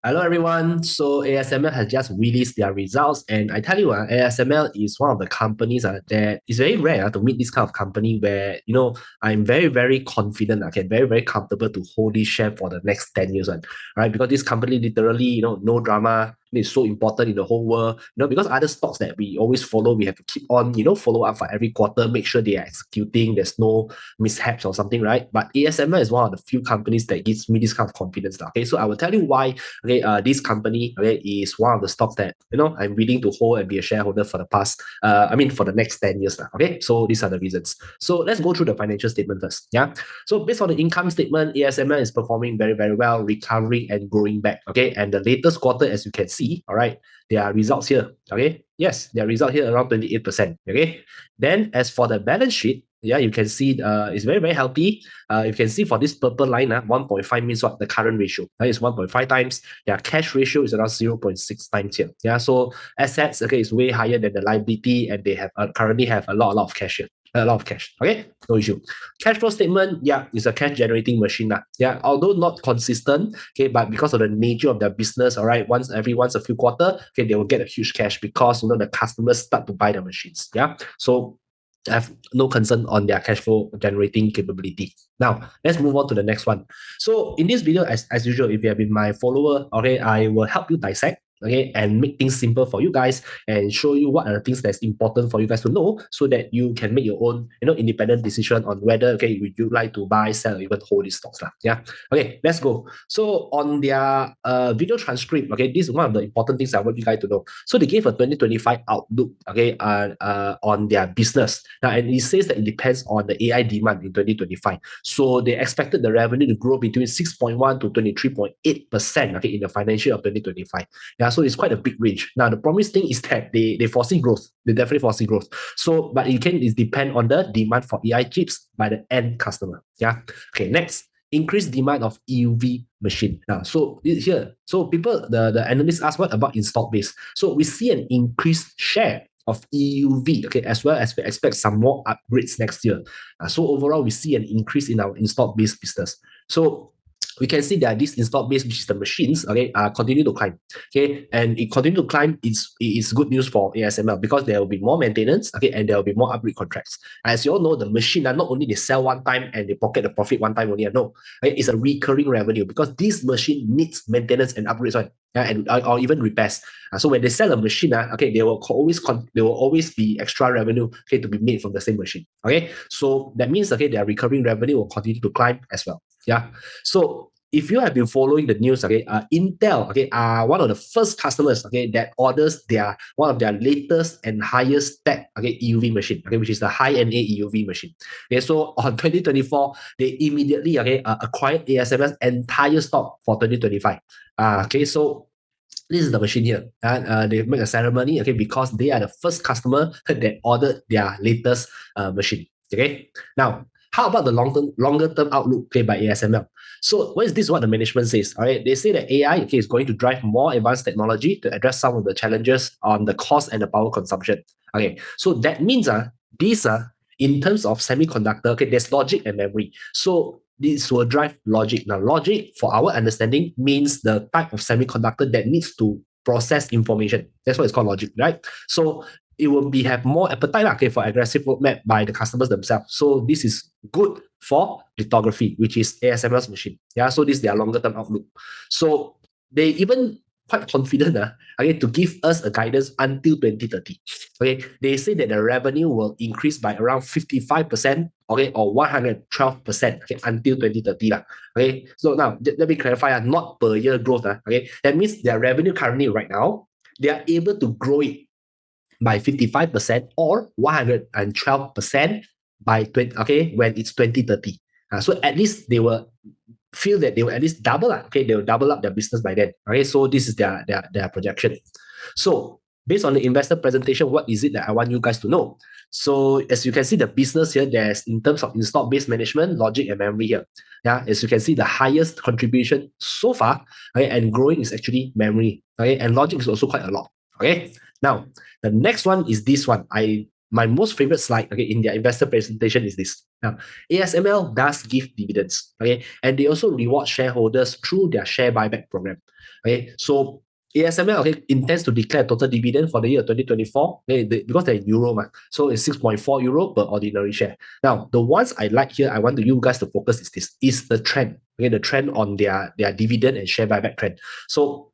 Hello everyone. So ASML has just released their results, and I tell you, ASML is one of the companies that is very rare to meet this kind of company where I'm very confident, okay, very comfortable to hold this share for the next 10 years, right? Because this company literally, no drama. It's so important in the whole world, because other stocks that we always follow, we have to keep on, follow up for every quarter, make sure they are executing, there's no mishaps or something, right? But ASML is one of the few companies that gives me this kind of confidence. Okay, so I will tell you why. Okay, this company, okay, is one of the stocks that I'm willing to hold and be a shareholder for the past, for the next 10 years now. Okay, so these are the reasons. So let's go through the financial statement first. Yeah. So based on the income statement, ASML is performing very well, recovering and growing back. Okay, and the latest quarter, as you can see, all right, there are results here. Okay, yes, there are results here around 28%. Okay, then as for the balance sheet, yeah, you can see it's very healthy. You can see for this purple line, 1.5 means what? The current ratio. That is 1.5 times. Yeah, cash ratio is around 0.6 times here. Yeah, so assets, okay, is way higher than the liability, and they have currently have a lot of cash here. A lot of cash. Okay, no issue. Cash flow statement, yeah, it's a cash generating machine. Yeah, although not consistent, okay, but because of the nature of their business, all right, once a few quarter, okay, they will get a huge cash because the customers start to buy the machines. Yeah. So I have no concern on their cash flow generating capability. Now, let's move on to the next one. So in this video, as usual, if you have been my follower, okay, I will help you dissect, okay, and make things simple for you guys and show you what are the things that's important for you guys to know so that you can make your own, independent decision on whether, okay, would you like to buy, sell, or even hold these stocks. Yeah. Okay, let's go. So on their video transcript, okay, this is one of the important things I want you guys to know. So they gave a 2025 outlook, okay, on their business. Now, and it says that it depends on the AI demand in 2025. So they expected the revenue to grow between 6.1 to 23.8%, okay, in the financial year of 2025. Yeah, so it's quite a big range. Now, the promising thing is that they foresee growth. They definitely foresee growth. So, but it depend on the demand for AI chips by the end customer. Yeah. Okay, next. Increased demand of EUV machine. Now, so here, so people, the analysts ask what about installed base. So we see an increased share of EUV, okay, as well as we expect some more upgrades next year. So overall, we see an increase in our installed base business. So we can see that this installed base, which is the machines, okay, continue to climb. Okay, and it continue to climb. It's good news for ASML because there will be more maintenance, okay, and there will be more upgrade contracts. As you all know, the machine not only they sell one time and they pocket the profit one time only. No, okay, it's a recurring revenue because this machine needs maintenance and upgrades, right? And or even repairs. So when they sell a machine, okay, there will always be extra revenue, okay, to be made from the same machine. Okay, so that means, okay, their recurring revenue will continue to climb as well. Yeah. So if you have been following the news, okay, Intel, okay, are one of the first customers, okay, that orders one of their latest and highest tech, okay, EUV machine, okay, which is the high NA EUV machine. Okay, so on 2024, they immediately, okay, acquired ASML's entire stock for 2025. Okay, so this is the machine here, and they make a ceremony, okay, because they are the first customer that ordered their latest machine. Okay, now how about the longer term outlook, okay, by ASML? So what is this? What the management says? All right, they say that AI, okay, is going to drive more advanced technology to address some of the challenges on the cost and the power consumption. Okay, so that means these are in terms of semiconductor, okay, there's logic and memory. So this will drive logic. Now, logic, for our understanding, means the type of semiconductor that needs to process information. That's what it's called logic, right? So it will have more appetite, okay, for aggressive roadmap by the customers themselves. So this is good for lithography, which is ASML's machine. Yeah, so this is their longer term outlook. So they even quite confident, okay, to give us a guidance until 2030. Okay, they say that the revenue will increase by around 55%, okay, or 112%, okay, until 2030. Okay, so now let me clarify, not per year growth. Okay, that means their revenue currently right now, they are able to grow it by 55% or 112% by when it's 2030. So at least they will feel that they will at least double. Okay, they will double up their business by then. Okay, so this is their projection. So based on the investor presentation, what is it that I want you guys to know? So as you can see, the business here, there's in terms of installed base management, logic, and memory here. Yeah, as you can see, the highest contribution so far, okay, and growing is actually memory. Okay, and logic is also quite a lot. Okay, now the next one is this one. my most favorite slide, okay, in their investor presentation is this. Now, ASML does give dividends, okay, and they also reward shareholders through their share buyback program. Okay, so ASML, okay, intends to declare total dividend for the year 2024, okay, because they're in euro, so it's 6.4 euro per ordinary share. Now, the ones I like here, I want you guys to focus is this, is the trend, okay, the trend on their dividend and share buyback trend. So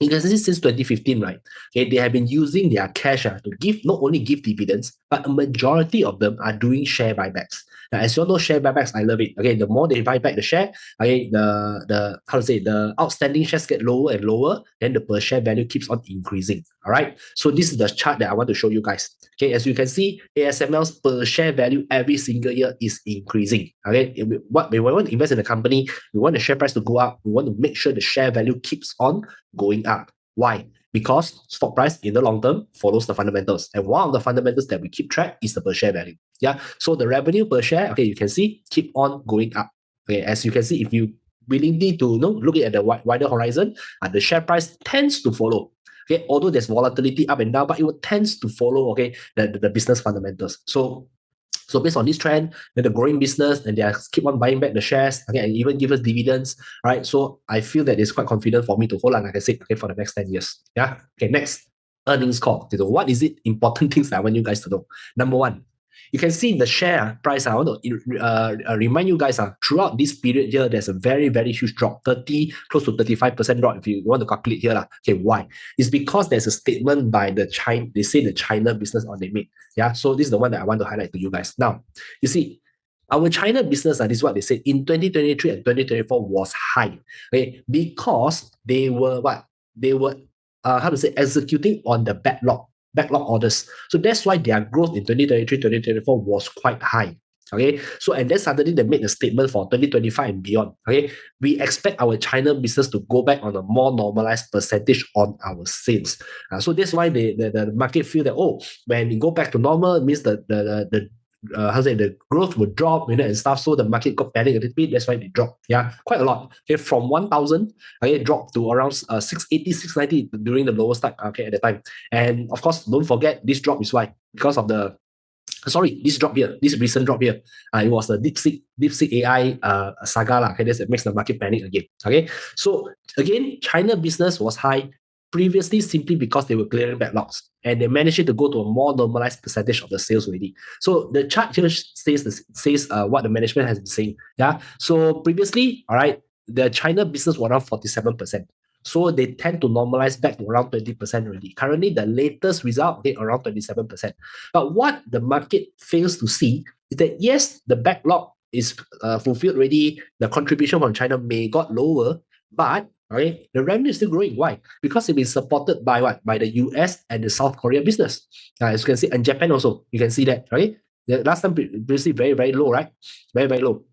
you can see since 2015, right? Okay, they have been using their cash to give, not only give dividends, but a majority of them are doing share buybacks. Now, as you all know, share buybacks, I love it. Okay, the more they buy back the share, okay, the how to say, the outstanding shares get lower and lower, then the per share value keeps on increasing. All right. So this is the chart that I want to show you guys. Okay, as you can see, ASML's per share value every single year is increasing. Okay, what we want to invest in a company, we want the share price to go up. We want to make sure the share value keeps on going up. Why? Because stock price in the long term follows the fundamentals. And one of the fundamentals that we keep track is the per share value. Yeah. So the revenue per share, okay, you can see keep on going up. Okay, as you can see, if you willingly to look at the wider horizon, the share price tends to follow. Okay, although there's volatility up and down, but it will tends to follow, okay, the business fundamentals. So based on this trend, the growing business, and they keep on buying back the shares, okay, and even give us dividends, right? So I feel that it's quite confident for me to hold on, like I said, okay, for the next 10 years. Yeah. Okay, next, earnings call. Okay, so what is it? Important things that I want you guys to know. Number one, you can see the share price. I want to remind you guys, throughout this period here, there's a very, very huge drop, close to 35% drop if you want to calculate here. Okay, why? It's because there's a statement by the China, they say the China business on they made. Yeah, so this is the one that I want to highlight to you guys. Now, you see, our China business, this is what they said, in 2023 and 2024 was high, okay, because they were what? They were, how to say, executing on the backlog orders. So that's why their growth in 2023, 2024 was quite high. Okay, so and then suddenly they made a statement for 2025 and beyond. Okay, we expect our China business to go back on a more normalized percentage on our sales. So that's why the market feel that, oh, when we go back to normal, it means the the growth would drop, and stuff. So the market got panicked a little bit. That's why they dropped. Yeah, quite a lot. Okay, from 1,000, okay, dropped to around 680, 690 during the lowest time. Okay, at the time. And of course, don't forget this drop is why, because of the this drop here, this recent drop here, it was the DeepSeek AI saga. Okay, that makes the market panic again. Okay, so again, China business was high previously simply because they were clearing backlogs, and they managed to go to a more normalized percentage of the sales already. So the chart here says what the management has been saying. Yeah, so previously, all right, the China business was around 47%. So they tend to normalize back to around 20% already. Currently, the latest result, okay, around 27%. But what the market fails to see is that, yes, the backlog is fulfilled already. The contribution from China may got lower, but okay, the revenue is still growing. Why? Because it's been supported by what? By the US and the South Korea business. As you can see, and Japan also, you can see that, right? The last time previously very, very low, right? Very, very low.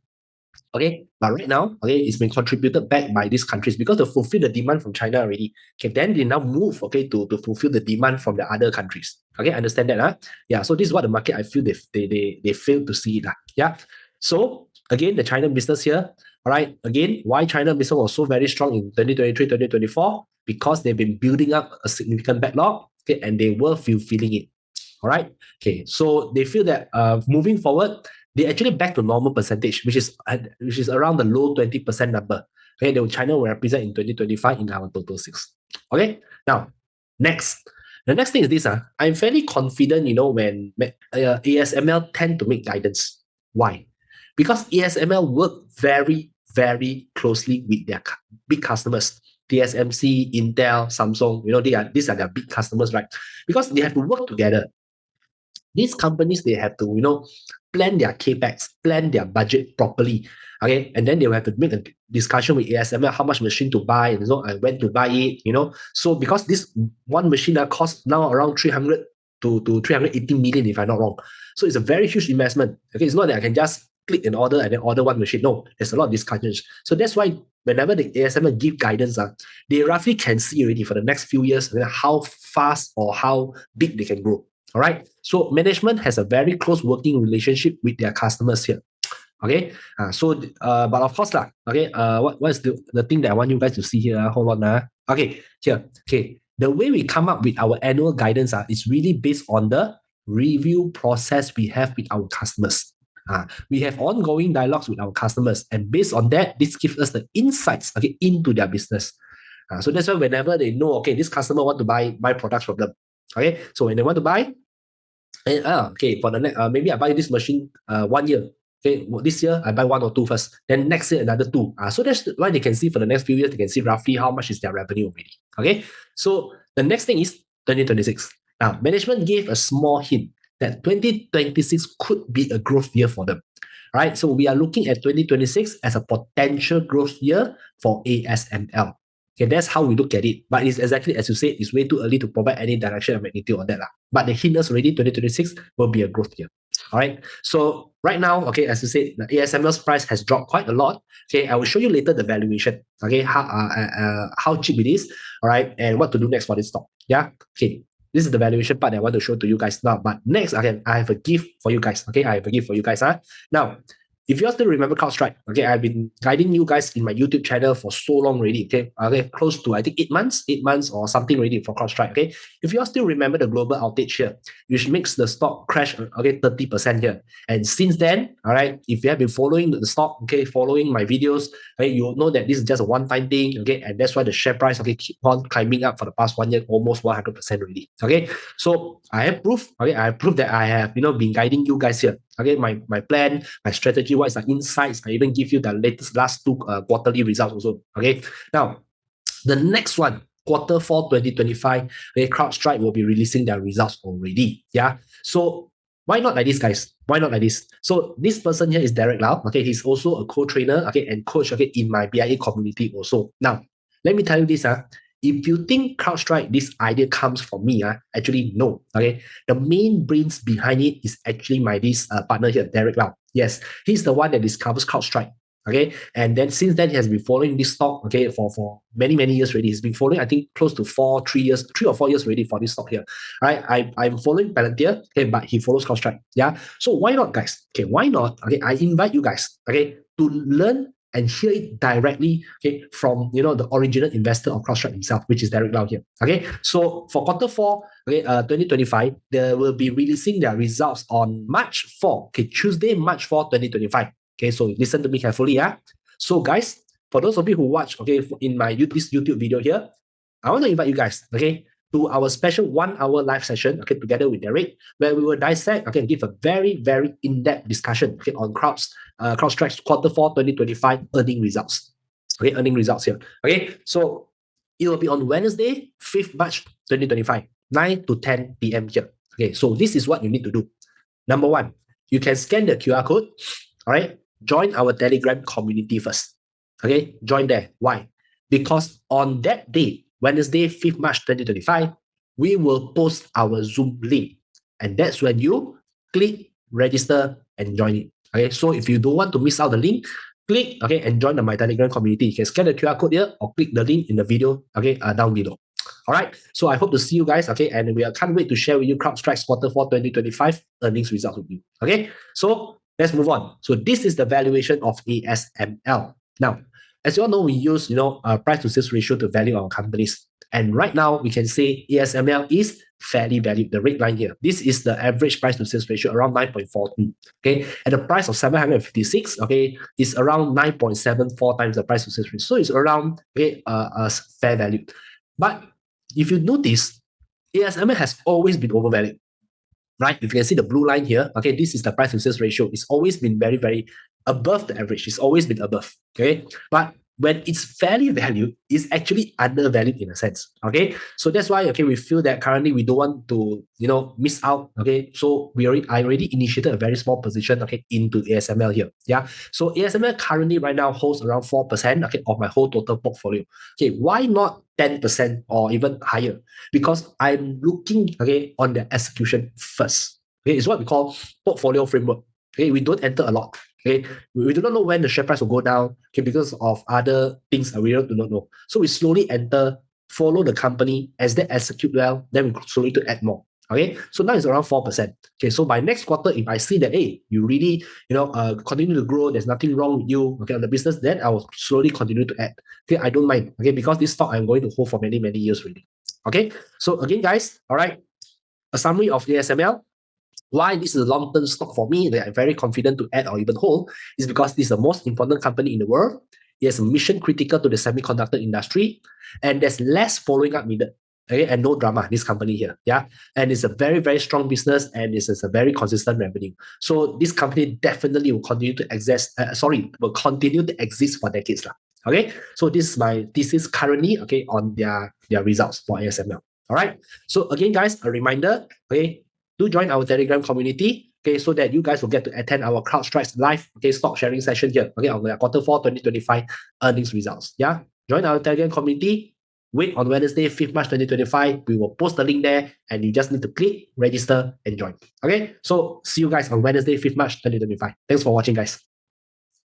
Okay, but right now, okay, it's been contributed back by these countries because they fulfill the demand from China already. Okay, then they now move, okay, to fulfill the demand from the other countries. Okay, understand that, huh? Yeah, so this is what the market, I feel they fail to see it. Yeah. So again, the China business here, all right, again, why China business was so very strong in 2023, 2024? Because they've been building up a significant backlog, okay, and they were fulfilling it. All right. Okay. So they feel that moving forward, they actually back to normal percentage, which is around the low 20% number. Okay, China will represent in 2025 in our total sales. Okay, now next. The next thing is this. I'm fairly confident, when ASML tend to make guidance. Why? Because ASML work very, very closely with their big customers. TSMC, Intel, Samsung, these are their big customers, right? Because they have to work together. These companies, they have to, plan their capex, plan their budget properly. Okay, and then they will have to make a discussion with ASML how much machine to buy, and when to buy it. So because this one machine costs now around 300 to 380 million, if I'm not wrong. So it's a very huge investment. Okay, it's not that I can just click an order and then order one machine. No, there's a lot of discussions. So that's why whenever the ASML give guidance, they roughly can see already for the next few years how fast or how big they can grow. All right. So management has a very close working relationship with their customers here. Okay. But of course, okay. What is the thing that I want you guys to see here? Hold on. Okay. Here. Okay. The way we come up with our annual guidance is really based on the review process we have with our customers. We have ongoing dialogues with our customers, and based on that, this gives us the insights, okay, into their business. So that's why whenever they know, okay, this customer want to buy products from them, okay, so when they want to buy, and okay, for the next, maybe I buy this machine 1 year. Okay, this year I buy one or two first. Then next year another two. So that's why they can see for the next few years. They can see roughly how much is their revenue already. Okay, so the next thing is 2026. Now management gave a small hint that 2026 could be a growth year for them. Right, so we are looking at 2026 as a potential growth year for ASML. Okay, that's how we look at it. But it's exactly as you said, it's way too early to provide any direction or magnitude on that. But the hint is already 2026 will be a growth year. All right. So right now, okay, as you said, the ASML's price has dropped quite a lot. Okay, I will show you later the valuation. Okay, how cheap it is. All right, and what to do next for this stock. Yeah. Okay. This is the valuation part that I want to show to you guys now. But next, again, I have a gift for you guys. Okay, I have a gift for you guys. Now, if you all still remember CrowdStrike, okay, I've been guiding you guys in my YouTube channel for so long already, okay, close to, I think, 8 months or something already for CrowdStrike, okay. If you all still remember the global outage here, which makes the stock crash, okay, 30% here. And since then, all right, if you have been following the stock, okay, following my videos, okay, you'll know that this is just a one-time thing, okay, and that's why the share price, okay, keep on climbing up for the past 1 year, almost 100% already, okay. So I have proof, okay, I have proof that I have, been guiding you guys here. Okay, my plan, my strategy, what is the insights? I even give you the last two quarterly results also. Okay, now the next one, Q4 2025, okay, CrowdStrike will be releasing their results already. Yeah, so why not like this, guys? Why not like this? So this person here is Derek Lau. Okay, he's also a co-trainer, okay, and coach, okay, in my BIA community also. Now, let me tell you this, if you think CrowdStrike, this idea comes from me, actually no. Okay, the main brains behind it is actually my this partner here, Derek Lau. Yes, he's the one that discovers CrowdStrike. Okay, and then since then he has been following this stock, okay, for many years already. He's been following, I think, close to 3 or 4 years already for this stock here. Right, I'm following Palantir, okay, but he follows CrowdStrike. Yeah, so why not, guys? Okay, why not? Okay, I invite you guys, okay, to learn and hear it directly, okay, from the original investor of CrowdStrike himself, which is Derek Lau here. Okay, so for Q4, okay, 2025, they will be releasing their results on March 4, okay, Tuesday, March 4, 2025. Okay, so listen to me carefully, yeah. So guys, for those of you who watch, okay, in my this YouTube video here, I want to invite you guys, okay, to our special 1 hour live session, okay, together with Derek, where we will dissect, okay, and give a very in-depth discussion, okay, on CrowdStrike's Q4 2025 earning results. Okay, earning results here. Okay, so it will be on Wednesday, 5th March 2025, 9 to 10 p.m. here. Okay, so this is what you need to do. Number one, you can scan the QR code, all right, join our Telegram community first. Okay, join there. Why? Because on that day, Wednesday, 5th March 2025, we will post our Zoom link. And that's when you click, register, and join it. Okay, so if you don't want to miss out the link, click, okay, and join my Telegram community. You can scan the QR code here or click the link in the video, okay, down below. All right, so I hope to see you guys, okay, and we can't wait to share with you CrowdStrike's Q4 2025 earnings results with you. Okay, so let's move on. So this is the valuation of ASML. Now, as you all know, we use price to sales ratio to value our companies. And right now, we can say ASML is fairly valued. The red line here. This is the average price to sales ratio, around 9.42. Okay, and the price of 756, okay, is around 9.74 times the price to sales ratio. So it's around fair value. But if you notice, ASML has always been overvalued. Right? If you can see the blue line here, okay, this is the price to sales ratio. It's always been very above the average. It's always been above. Okay, but when it's fairly valued, it's actually undervalued in a sense. Okay, so that's why we feel that currently we don't want to miss out. Okay, so I already initiated a very small position into ASML here. Yeah, so ASML currently right now holds around 4% of my whole total portfolio. Okay, why not 10% or even higher? Because I'm looking on the execution first. Okay, it's what we call portfolio framework. Okay, we don't enter a lot. Okay, we do not know when the share price will go down. Okay, because of other things that we do not know. So we slowly enter, follow the company as they execute well. Then we slowly to add more. Okay, so now it's around 4%. Okay, so by next quarter, if I see that you really continue to grow, there's nothing wrong with you on the business, then I will slowly continue to add. Okay, I don't mind. Okay, because this stock I'm going to hold for many years already. Okay, so again, guys, all right, a summary of ASML. Why this is a long-term stock for me that I'm very confident to add or even hold is because this is the most important company in the world. It is mission critical to the semiconductor industry, and there's less following up needed. Okay, and no drama, this company here. Yeah. And it's a very, very strong business, and it's a very consistent revenue. So this company definitely will continue to will continue to exist for decades. Okay. So this is my thesis currently, okay, on their results for ASML. All right. So again, guys, a reminder, okay, do join our Telegram community, okay, so that you guys will get to attend our CrowdStrike live, okay, stock sharing session here, okay, on the Q4 2025 earnings results. Yeah, join our Telegram community. Wait on Wednesday, 5th March 2025. We will post the link there, and you just need to click, register, and join. Okay, so see you guys on Wednesday, 5th March 2025. Thanks for watching, guys.